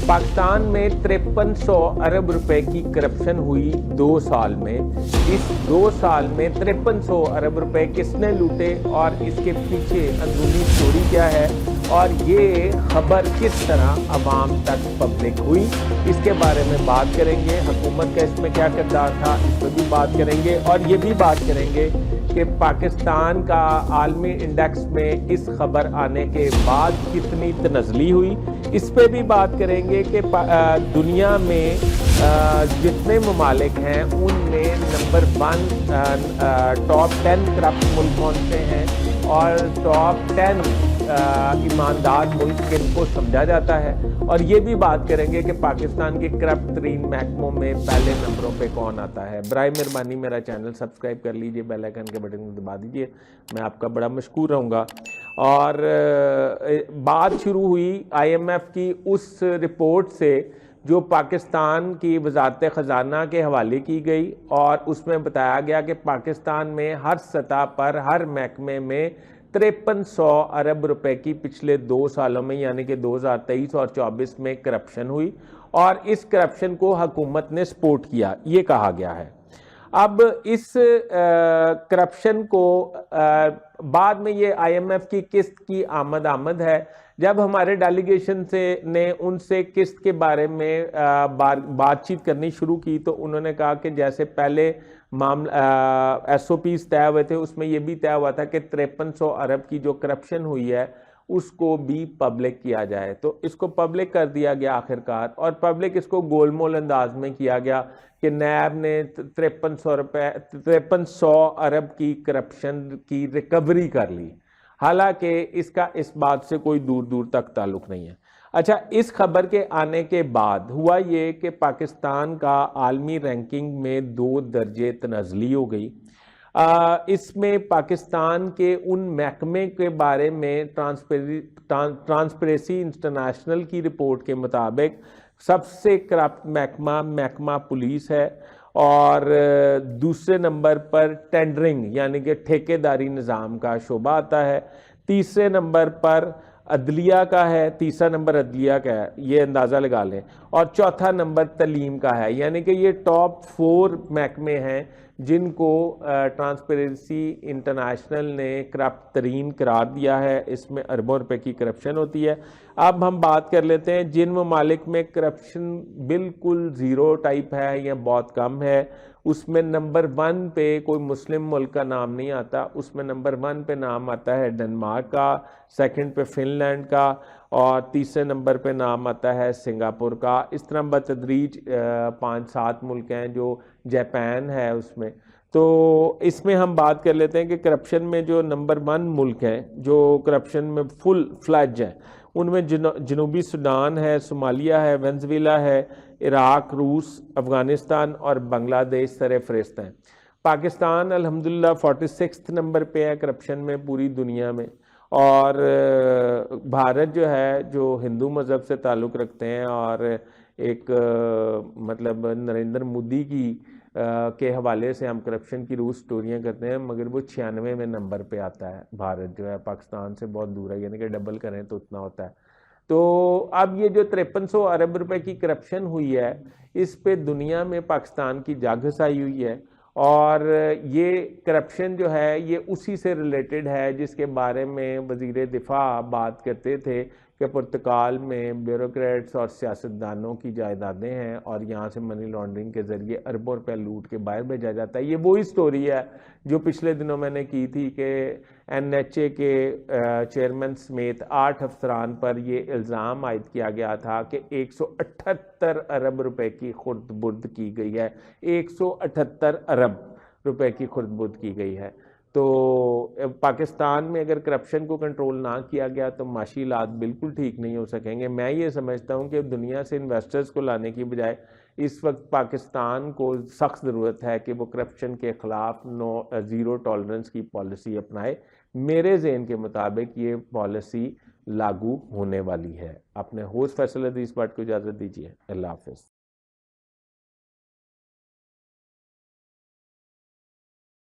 पाकिस्तान में 5300 अरब रुपए की करप्शन हुई 2 साल में। इस 2 साल में 5300 अरब रुपए किसने लूटे और इसके पीछे अंदरूनी स्टोरी क्या है और ये खबर किस तरह अवाम तक पब्लिक हुई, इसके बारे में बात करेंगे। हुकूमत का इसमें क्या किरदार था, इस पर भी बात करेंगे और ये भी बात करेंगे कि पाकिस्तान का आलमी इंडेक्स में इस खबर आने के बाद कितनी तनज़ली हुई, इस पे भी बात करेंगे कि दुनिया में जितने ममालिक हैं उनमें नंबर 1 टॉप 10 करप्ट मुल्क कौन से हैं और टॉप 10 ईमानदार मुल्क किनको समझा जाता है, और ये भी बात करेंगे कि पाकिस्तान के करप्ट तरीन महकमों में पहले नंबरों पे कौन आता है। बराए मेहरबानी मेरा चैनल सब्सक्राइब कर लीजिए, बेल आइकन के बटन को दबा दीजिए, मैं आपका बड़ा मशकूर रहूँगा। और बात शुरू हुई IMF की उस रिपोर्ट से जो पाकिस्तान की वजारत ख़जाना के हवाले की गई, और उसमें बताया गया कि पाकिस्तान में हर सतह पर हर महकमे में 5300 अरब रुपए की पिछले 2 सालों में यानी कि 2023 और 24 में करप्शन हुई और इस करप्शन को हुकूमत ने सपोर्ट किया, ये कहा गया है। अब इस करप्शन को बाद में ये IMF की किस्त की आमद है। जब हमारे डेलीगेशन ने उनसे किस्त के बारे में बातचीत करनी शुरू की तो उन्होंने कहा कि जैसे पहले मामला SOPs तय हुए थे, उसमें यह भी तय हुआ था कि 5300 अरब की जो करप्शन हुई है उसको भी पब्लिक किया जाए। तो इसको पब्लिक कर दिया गया आखिरकार, और पब्लिक इसको गोलमोल अंदाज में किया गया कि नैब ने 5300 अरब की करप्शन की रिकवरी कर ली, हालांकि इसका इस बात से कोई दूर दूर तक ताल्लुक नहीं है। अच्छा, इस खबर के आने के बाद हुआ ये कि पाकिस्तान का आलमी रैंकिंग में 2 दर्जे तनज़ली हो गई। इसमें पाकिस्तान के उन महकमे के बारे में ट्रांसपेरेंसी इंटरनेशनल की रिपोर्ट के मुताबिक सबसे करप्ट महकमा पुलिस है, और दूसरे नंबर पर टेंडरिंग यानी कि ठेकेदारी निज़ाम का शोबा आता है, तीसरे नंबर पर अदलिया का है, तीसरा नंबर अदलिया का है, ये अंदाज़ा लगा लें, और चौथा नंबर तलीम का है। यानी कि ये टॉप 4 महकमे हैं जिनको ट्रांसपेरेंसी इंटरनेशनल ने करप्ट तरीन करार दिया है। इसमें अरबों रुपए की करप्शन होती है। अब हम बात कर लेते हैं जिन ममालिक में करप्शन बिल्कुल ज़ीरो टाइप है या बहुत कम है, उसमें नंबर 1 पे कोई मुस्लिम मुल्क का नाम नहीं आता, उसमें नंबर 1 पे नाम आता है डेनमार्क का, सेकंड पे फिनलैंड का, और तीसरे नंबर पे नाम आता है सिंगापुर का। इस तरह बतदरीज 5-7 मुल्क हैं, जो जापान है उसमें। तो इसमें हम बात कर लेते हैं कि करप्शन में जो नंबर 1 मुल्क हैं जो करप्शन में फुल फ्लैज हैं, उनमें जनूबी सूडान है, सोमालिया है, वेनेजुएला है, इराक, रूस, अफ़गानिस्तान और बांग्लादेश सरे फहरिस्त हैं। पाकिस्तान अल्हम्दुलिल्लाह 46 नंबर पे है करप्शन में पूरी दुनिया में, और भारत जो है जो हिंदू मज़हब से ताल्लुक़ रखते हैं और एक मतलब नरेंद्र मोदी की के हवाले से हम करप्शन की रोज़ स्टोरियाँ करते हैं, मगर वो 96वें नंबर पे आता है। भारत जो है पाकिस्तान से बहुत दूर है, यानी कि डबल करें तो उतना होता है। तो अब ये जो 5300 अरब रुपए की करप्शन हुई है, इस पे दुनिया में पाकिस्तान की जागसाई हुई है, और ये करप्शन जो है ये उसी से रिलेटेड है जिसके बारे में वज़ीर दिफा बात करते थे कि पुर्तगाल में ब्यूरोक्रेट्स और सियासतदानों की जायदादें हैं और यहाँ से मनी लॉन्ड्रिंग के ज़रिए अरबों रुपये लूट के बाहर भेजा जाता है। ये वही स्टोरी है जो पिछले दिनों मैंने की थी कि NHA के चेयरमैन समेत 8 अफसरान पर ये इल्ज़ाम आयद किया गया था कि 178 अरब रुपए की खुर्द-बुर्द की गई है। 178 अरब रुपए की खुर्द-बुर्द की गई है। तो पाकिस्तान में अगर करप्शन को कंट्रोल ना किया गया तो माशी हालात बिल्कुल ठीक नहीं हो सकेंगे। मैं ये समझता हूँ कि दुनिया से इन्वेस्टर्स को लाने की बजाय इस वक्त पाकिस्तान को सख्त ज़रूरत है कि वो करप्शन के ख़िलाफ़ ज़ीरो टॉलरेंस की पॉलिसी अपनाए। मेरे ज़हन के मुताबिक ये पॉलिसी लागू होने वाली है। अपने होस्ट फैसल हदीस भट्ट को इजाज़त दीजिए। अल्लाह हाफ़िज़।